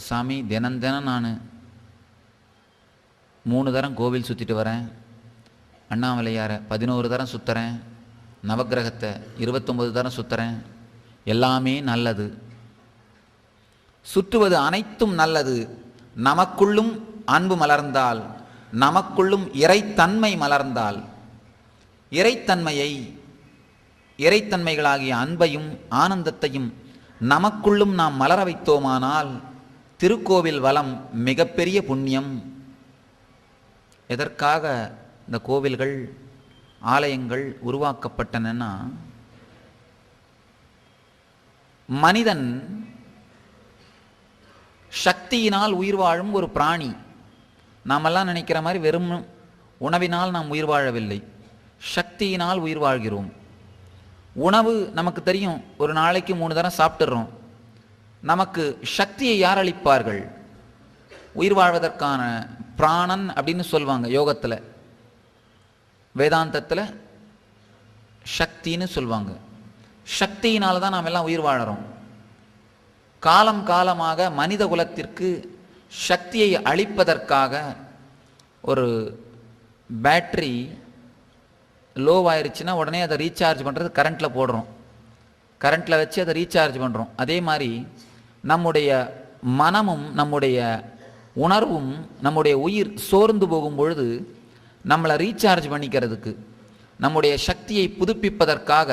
சாமி தினம் தினம் நான் 3 தரம் கோவில் சுற்றிட்டு வரேன், அண்ணாமலையாரை 11 தரம் சுற்றுறேன், நவக்கிரகத்தை 29 தரம் சுற்றுறேன், எல்லாமே நல்லது. சுற்றுவது அனைத்தும் நல்லது. நமக்குள்ளும் அன்பு மலர்ந்தால், நமக்குள்ளும் இறைத்தன்மை மலர்ந்தால், இறைத்தன்மைகளாகிய அன்பையும் ஆனந்தத்தையும் நமக்குள்ளும் நாம் மலர வைத்தோமானால் திருக்கோவில் வலம் மிகப்பெரிய புண்ணியம். எதற்காக இந்த கோவில்கள் ஆலயங்கள் உருவாக்கப்பட்டன? மனிதன் சக்தியினால் உயிர் வாழும் ஒரு பிராணி. நாமெல்லாம் நினைக்கிற மாதிரி வெறும் உணவினால் நாம் உயிர் வாழவில்லை, சக்தியினால் உயிர் வாழ்கிறோம். உணவு நமக்கு தெரியும், ஒரு நாளைக்கு 3 தரம் சாப்பிட்டுறோம். நமக்கு சக்தியை யார் அளிப்பார்கள்? உயிர் வாழ்வதற்கான பிராணன் அப்படின்னு சொல்லுவாங்க யோகத்தில், வேதாந்தத்தில் சக்தின்னு சொல்லுவாங்க. சக்தியினால தான் நாம் எல்லாம் உயிர் வாழறோம். காலம் காலமாக மனித குலத்திற்கு சக்தியை அளிப்பதற்காக ஒரு பேட்டரி லோவாயிருச்சுன்னா உடனே அதை ரீசார்ஜ் பண்ணுறது கரண்ட்டில் போடுறோம், கரண்ட்டில் வச்சு அதை ரீசார்ஜ் பண்ணுறோம். அதே மாதிரி நம்முடைய மனமும் நம்முடைய உணர்வும் நம்முடைய உயிர் சோர்ந்து போகும் பொழுது நம்மளை ரீசார்ஜ் பண்ணிக்கிறதுக்கு, நம்முடைய சக்தியை புதுப்பிப்பதற்காக,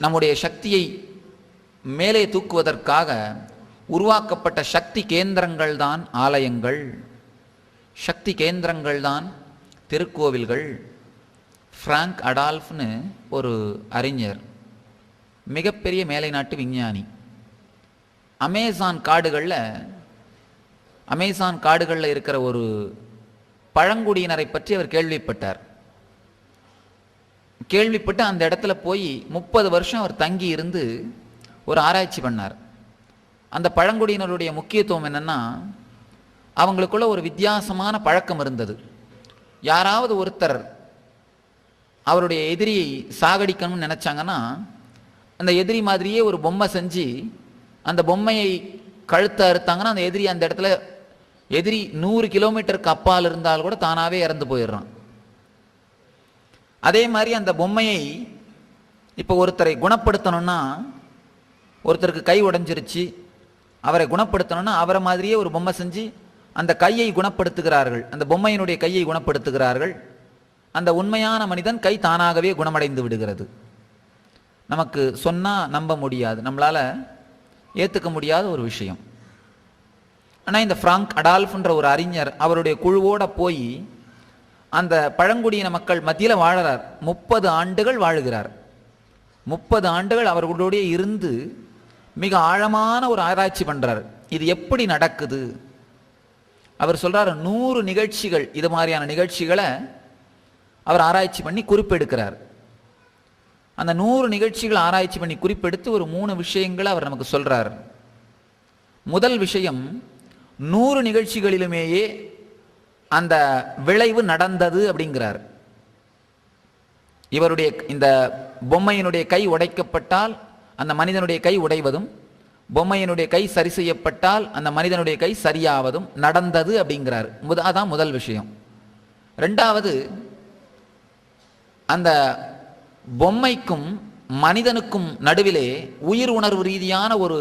நம்முடைய சக்தியை மேலே தூக்குவதற்காக உருவாக்கப்பட்ட சக்தி கேந்திரங்கள் தான் ஆலயங்கள், சக்தி கேந்திரங்கள் தான் திருக்கோவில்கள். ஃப்ராங்க் அடால்ஃப்னு ஒரு அறிஞர், மிகப்பெரிய மேலை நாட்டு விஞ்ஞானி, அமேசான் காடுகளில் இருக்கிற ஒரு பழங்குடியினரை பற்றி அவர் கேள்விப்பட்டு அந்த இடத்துல போய் 30 வருஷம் அவர் தங்கி இருந்து ஒரு ஆராய்ச்சி பண்ணார். அந்த பழங்குடியினருடைய முக்கியத்துவம் என்னன்னா, அவங்களுக்குள்ள ஒரு வித்தியாசமான பழக்கம் இருந்தது. யாராவது ஒருத்தர் அவருடைய எதிரியை சாகடிக்கணும்னு நினைச்சாங்கன்னா அந்த எதிரி மாதிரியே ஒரு பொம்மை செஞ்சு அந்த பொம்மையை கழுத்தை அறுத்தாங்கன்னா அந்த எதிரி 100 கிலோமீட்டருக்கு அப்பால் இருந்தால் கூட தானாகவே இறந்து போயிடுறான். அதே மாதிரி அந்த பொம்மையை இப்போ ஒருத்தரை குணப்படுத்தணும்னா, ஒருத்தருக்கு கை உடைஞ்சிருச்சு, அவரை குணப்படுத்தணும்னா அவரை மாதிரியே ஒரு பொம்மை செஞ்சு அந்த கையை குணப்படுத்துகிறார்கள், அந்த பொம்மையினுடைய கையை குணப்படுத்துகிறார்கள். அந்த உண்மையான மனிதன் கை தானாகவே குணமடைந்து விடுகிறது. நமக்கு சொன்னால் நம்ப முடியாது, நம்மளால் ஏற்றுக்க முடியாத ஒரு விஷயம். ஆனால் இந்த ஃப்ராங்க் அடால்ஃப்ன்ற ஒரு அறிஞர் அவருடைய குழுவோடு போய் அந்த பழங்குடியின மக்கள் மத்தியில் வாழறார். 30 ஆண்டுகள் வாழுகிறார். 30 ஆண்டுகள் அவர்களுடைய இருந்து மிக ஆழமான ஒரு ஆராய்ச்சி பண்ணுறார். இது எப்படி நடக்குது? அவர் சொல்கிறார், 100 நிகழ்ச்சிகள், இது மாதிரியான நிகழ்ச்சிகளை அவர் ஆராய்ச்சி பண்ணி குறிப்பெடுக்கிறார். அந்த 100 நிகழ்ச்சிகளை ஆராய்ச்சி பண்ணி குறிப்பெடுத்து ஒரு 3 விஷயங்களை அவர் நமக்கு சொல்கிறார். முதல் விஷயம், 100 நிகழ்ச்சிகளிலுமேயே அந்த விளைவு நடந்தது அப்படிங்கிறார். இவருடைய இந்த பொம்மையினுடைய கை உடைக்கப்பட்டால் அந்த மனிதனுடைய கை உடைவதும், பொம்மையினுடைய கை சரி செய்யப்பட்டால் அந்த மனிதனுடைய கை சரியாவதும் நடந்தது அப்படிங்கிறார். அதான் முதல் விஷயம். ரெண்டாவது, அந்த பொம்மைக்கும் மனிதனுக்கும் நடுவிலே உயிர் உணர்வு ரீதியான ஒரு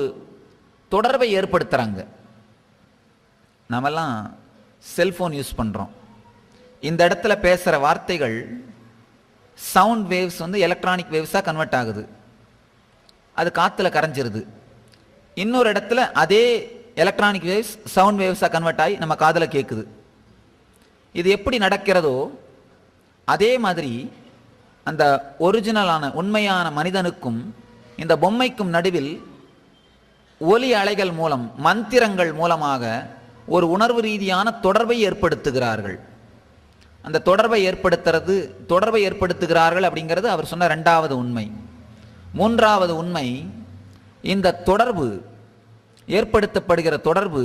தொடர்பை ஏற்படுத்துகிறாங்க. நாமெல்லாம் செல்ஃபோன் யூஸ் பண்ணுறோம். இந்த இடத்துல பேசுகிற வார்த்தைகள் சவுண்ட் வேவ்ஸ் எலக்ட்ரானிக் வேவ்ஸாக கன்வெர்ட் ஆகுது, அது காற்றுல கரைஞ்சிருது. இன்னொரு இடத்துல அதே எலக்ட்ரானிக் வேவ்ஸ் சவுண்ட் வேவ்ஸாக கன்வெர்ட் ஆகி நம்ம காதில் கேட்குது. இது எப்படி நடக்கிறதோ அதே மாதிரி அந்த ஒரிஜினலான உண்மையான மனிதனுக்கும் இந்த பொம்மைக்கும் நடுவில் ஒலி அலைகள் மூலம், மந்திரங்கள் மூலமாக ஒரு உணர்வு ரீதியான தொடர்பை ஏற்படுத்துகிறார்கள். அந்த தொடர்பை ஏற்படுத்துகிறார்கள் அப்படிங்கிறது அவர் சொன்ன 2வது உண்மை. 3வது உண்மை, இந்த தொடர்பு ஏற்படுத்தப்படுகிற தொடர்பு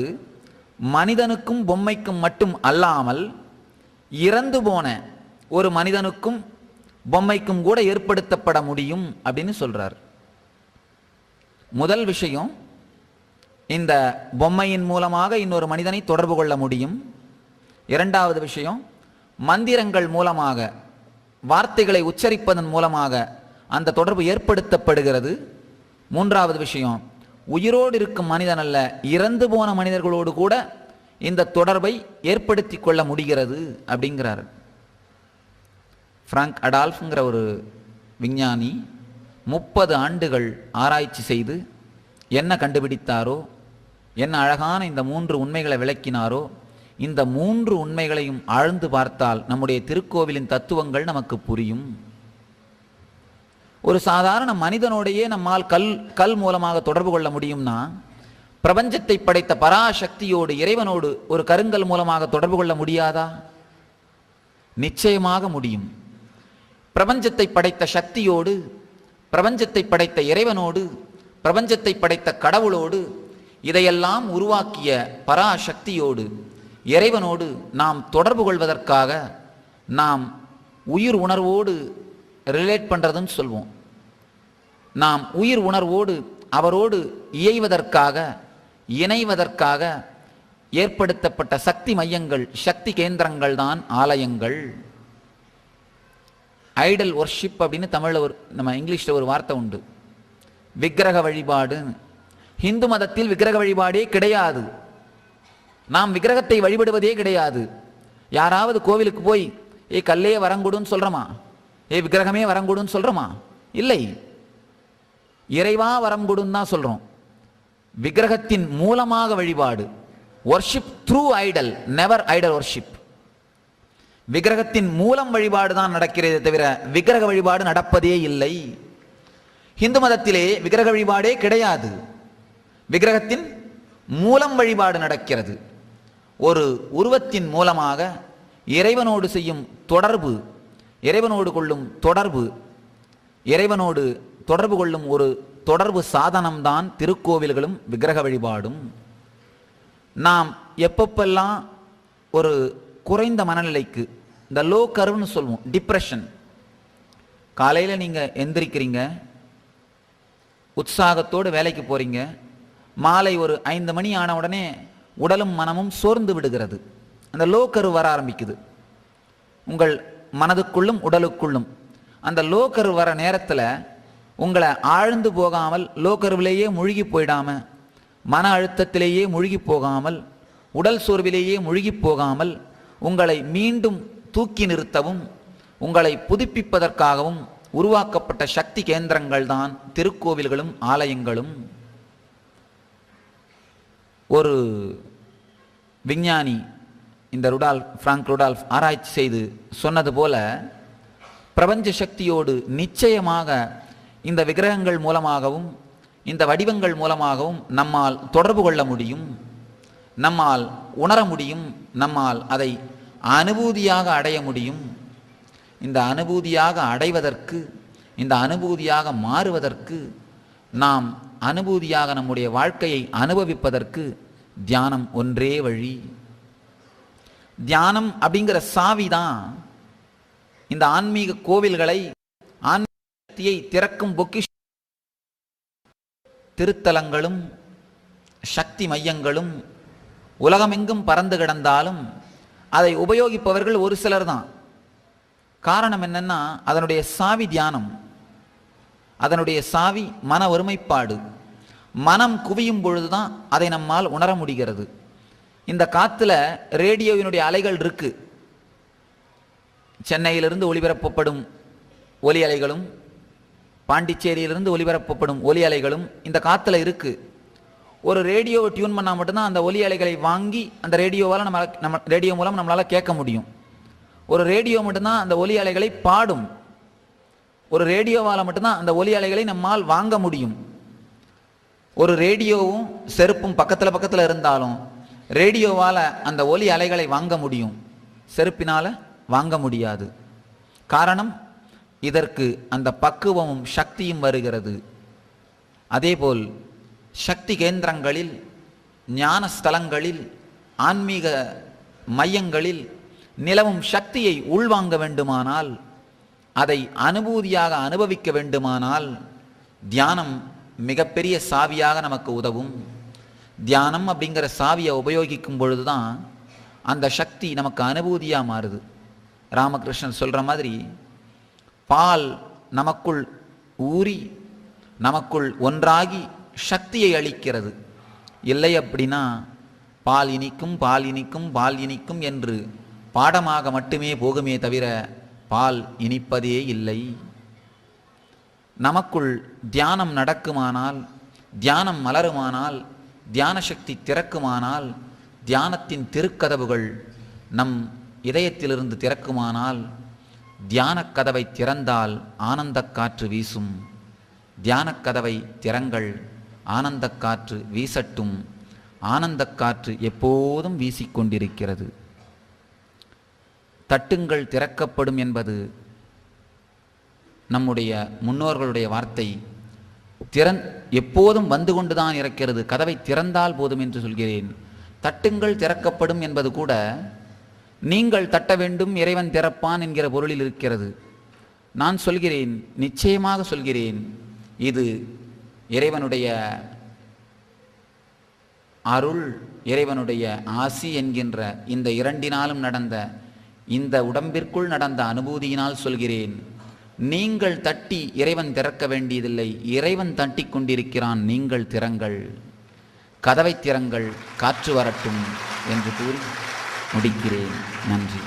மனிதனுக்கும் பொம்மைக்கும் மட்டும் அல்லாமல் இறந்து போன ஒரு மனிதனுக்கும் பொம்மைக்கும் கூட ஏற்படுத்தப்பட முடியும் அப்படின்னு சொல்றார். முதல் விஷயம், இந்த பொம்மையின் மூலமாக இன்னொரு மனிதனை தொடர்பு கொள்ள முடியும். இரண்டாவது விஷயம், மந்திரங்கள் மூலமாக, வார்த்தைகளை உச்சரிப்பதன் மூலமாக அந்த தொடர்பு ஏற்படுத்தப்படுகிறது. மூன்றாவது விஷயம், உயிரோடு இருக்கும் மனிதன் அல்ல, இறந்து போன மனிதர்களோடு கூட இந்த தொடர்பை ஏற்படுத்தி கொள்ள முடிகிறது அப்படிங்கிறார். பிராங்க் அடால்ஃப்ங்கிற ஒரு விஞ்ஞானி 30 ஆண்டுகள் ஆராய்ச்சி செய்து என்ன கண்டுபிடித்தாரோ, என்ன அழகான இந்த 3 உண்மைகளை விளக்கினாரோ, இந்த 3 உண்மைகளையும் ஆழ்ந்து பார்த்தால் நம்முடைய திருக்கோவிலின் தத்துவங்கள் நமக்கு புரியும். ஒரு சாதாரண மனிதனோடையே நம்மால் கல் மூலமாக தொடர்பு கொள்ள முடியும்னா, பிரபஞ்சத்தை படைத்த பராசக்தியோடு, இறைவனோடு ஒரு கருங்கல் மூலமாக தொடர்பு கொள்ள முடியாதா? நிச்சயமாக முடியும். பிரபஞ்சத்தை படைத்த சக்தியோடு, பிரபஞ்சத்தை படைத்த இறைவனோடு, பிரபஞ்சத்தை படைத்த கடவுளோடு, இதையெல்லாம் உருவாக்கிய பராசக்தியோடு, இறைவனோடு நாம் தொடர்பு கொள்வதற்காக நாம் உயிர் உணர்வோடு ரிலேட் பண்ணுறதுன்னு சொல்வோம். நாம் உயிர் உணர்வோடு அவரோடு இயைவதற்காக, இணைவதற்காக ஏற்படுத்தப்பட்ட சக்தி மையங்கள், சக்தி கேந்திரங்கள் தான் ஆலயங்கள். ஐடல் ஒர்ஷிப் அப்படின்னு தமிழில் நம்ம இங்கிலீஷில் ஒரு வார்த்தை உண்டு, விக்கிரக வழிபாடு. ஹிந்து மதத்தில் விக்கிரக வழிபாடே கிடையாது. நாம் விக்கிரகத்தை வழிபடுவதே கிடையாது. யாராவது கோவிலுக்கு போய் கல்லே வரங்கொடுன்னு சொல்கிறோமா? விக்கிரகமே வரங்கொடுன்னு சொல்கிறோமா? இல்லை. இறைவா வரம் கொடுன்னு தான் சொல்கிறோம். விக்கிரகத்தின் மூலமாக வழிபாடு, worship through idol, never idol worship. விக்கிரகத்தின் மூலம் வழிபாடு தான் நடக்கிறதே தவிர விக்கிரக வழிபாடு நடப்பதே இல்லை. இந்து மதத்திலே விக்கிரக வழிபாடே கிடையாது. விக்கிரகத்தின் மூலம் வழிபாடு நடக்கிறது. ஒரு உருவத்தின் மூலமாக இறைவனோடு செய்யும் தொடர்பு, இறைவனோடு கொள்ளும் தொடர்பு, இறைவனோடு தொடர்பு கொள்ளும் ஒரு தொடர்பு சாதனம்தான் திருக்கோவில்களும் விக்கிரக வழிபாடும். நாம் எப்பப்பெல்லாம் ஒரு குறைந்த மனநிலைக்கு, இந்த லோ கர்வ்னு சொல்லுவோம், டிப்ரெஷன், காலையில் நீங்கள் எந்திரிக்கிறீங்க, உற்சாகத்தோடு வேலைக்கு போகிறீங்க, மாலை ஒரு 5 மணி ஆன உடனே உடலும் மனமும் சோர்ந்து விடுகிறது. அந்த லோ கர்வ் வர ஆரம்பிக்குது உங்கள் மனதுக்குள்ளும் உடலுக்குள்ளும். அந்த லோ கர்வ் வர நேரத்தில் உங்களை ஆழ்ந்து போகாமல், லோ கர்விலேயே மூழ்கி போயிடாமல், மன அழுத்தத்திலேயே மூழ்கி போகாமல், உடல் சோர்விலேயே மூழ்கி போகாமல், உங்களை மீண்டும் தூக்கி நிறுத்தவும் உங்களை புதுப்பிப்பதற்காகவும் உருவாக்கப்பட்ட சக்தி கேந்திரங்கள் தான் திருக்கோவில்களும் ஆலயங்களும். ஒரு விஞ்ஞானி, இந்த பிராங்க் ருடால்ஃப் ஆராய்ச்சி செய்து சொன்னது போல, பிரபஞ்ச சக்தியோடு நிச்சயமாக இந்த விக்கிரகங்கள் மூலமாகவும் இந்த வடிவங்கள் மூலமாகவும் நம்மால் தொடர்பு கொள்ள முடியும், நம்மால் உணர முடியும், நம்மால் அதை அனுபூதியாக அடைய முடியும். இந்த அனுபூதியாக அடைவதற்கு, இந்த அனுபூதியாக மாறுவதற்கு, நாம் அனுபூதியாக நம்முடைய வாழ்க்கையை அனுபவிப்பதற்கு தியானம் ஒன்றே வழி. தியானம் அப்படிங்கிற சாவி தான் இந்த ஆன்மீக கோவில்களை, ஆன்மீகத்தை திறக்கும் பொக்கிஷ. திருத்தலங்களும் சக்தி மையங்களும் உலகமெங்கும் பறந்து கிடந்தாலும் அதை உபயோகிப்பவர்கள் ஒரு சிலர் தான். காரணம் என்னன்னா, அதனுடைய சாவி தியானம், அதனுடைய சாவி மன ஒருமைப்பாடு. மனம் குவியும் பொழுதுதான் அதை நம்மால் உணர முடிகிறது. இந்த காத்துல ரேடியோவினுடைய அலைகள் இருக்கு. சென்னையிலிருந்து ஒளிபரப்பப்படும் ஒலி அலைகளும், பாண்டிச்சேரியிலிருந்து ஒளிபரப்பப்படும் ஒலி அலைகளும் இந்த காத்துல இருக்கு. ஒரு ரேடியோவை டியூன் பண்ணால் மட்டும்தான் அந்த ஒலி அலைகளை வாங்கி அந்த ரேடியோவால் நம்ம ரேடியோ மூலம் நம்மளால் கேட்க முடியும். ஒரு ரேடியோ மட்டும்தான் அந்த ஒலி அலைகளை பாடும். ஒரு ரேடியோவால் மட்டும்தான் அந்த ஒலி அலைகளை நம்மால் வாங்க முடியும். ஒரு ரேடியோவும் செருப்பும் பக்கத்தில் இருந்தாலும் ரேடியோவால் அந்த ஒலி அலைகளை வாங்க முடியும், செருப்பினால் வாங்க முடியாது. காரணம், இதற்கு அந்த பக்குவமும் சக்தியும் வருகிறது. அதேபோல் சக்தி கேந்திரங்களில், ஞான ஸ்தலங்களில், ஆன்மீக மையங்களில் நிலவும் சக்தியை உள்வாங்க வேண்டுமானால், அதை அனுபூதியாக அனுபவிக்க வேண்டுமானால் தியானம் மிகப்பெரிய சாவியாக நமக்கு உதவும். தியானம் அப்படிங்கிற சாவியை உபயோகிக்கும் பொழுது தான் அந்த சக்தி நமக்கு அனுபூதியாக மாறுது. ராமகிருஷ்ணன் சொல்கிற மாதிரி பால் நமக்குள் ஊறி நமக்குள் ஒன்றாகி சக்தியை அளிக்கிறது. இல்லை அப்படின்னா பால் இனிக்கும் பால் இனிக்கும் பால் இனிக்கும் என்று பாடமாக மட்டுமே போகுமே தவிர பால் இனிப்பதே இல்லை. நமக்குள் தியானம் நடக்குமானால், தியானம் மலருமானால், தியான சக்தி திறக்குமானால், தியானத்தின் திருக்கதவுகள் நம் இதயத்திலிருந்து திறக்குமானால், தியானக் கதவை திறந்தால் ஆனந்தக் காற்று வீசும். தியானக் கதவை திறங்கள், ஆனந்தக் காற்று வீசட்டும். ஆனந்தக் காற்று எப்போதும் வீசிக்கொண்டிருக்கிறது. தட்டுங்கள் திறக்கப்படும் என்பது நம்முடைய முன்னோர்களுடைய வார்த்தை. எப்போதும் வந்து கொண்டுதான் இருக்கிறது. கதவை திறந்தால் போதும் என்று சொல்கிறேன். தட்டுங்கள் திறக்கப்படும் என்பது கூட நீங்கள் தட்ட வேண்டும், இறைவன் திறப்பான் என்கிற பொருளில் இருக்கிறது. நான் சொல்கிறேன், நிச்சயமாக சொல்கிறேன், இது இறைவனுடைய அருள், இறைவனுடைய ஆசி என்கின்ற இந்த இரண்டினாலும் நடந்த, இந்த உடம்பிற்குள் நடந்த அனுபூதியினால் சொல்கிறேன். நீங்கள் தட்டி இறைவன் திறக்க வேண்டியதில்லை, இறைவன் தட்டி கொண்டிருக்கிறான். நீங்கள் திறங்கள், கதவை திறங்கள், காற்று வரட்டும் என்று கூறி முடிக்கிறேன். நன்றி.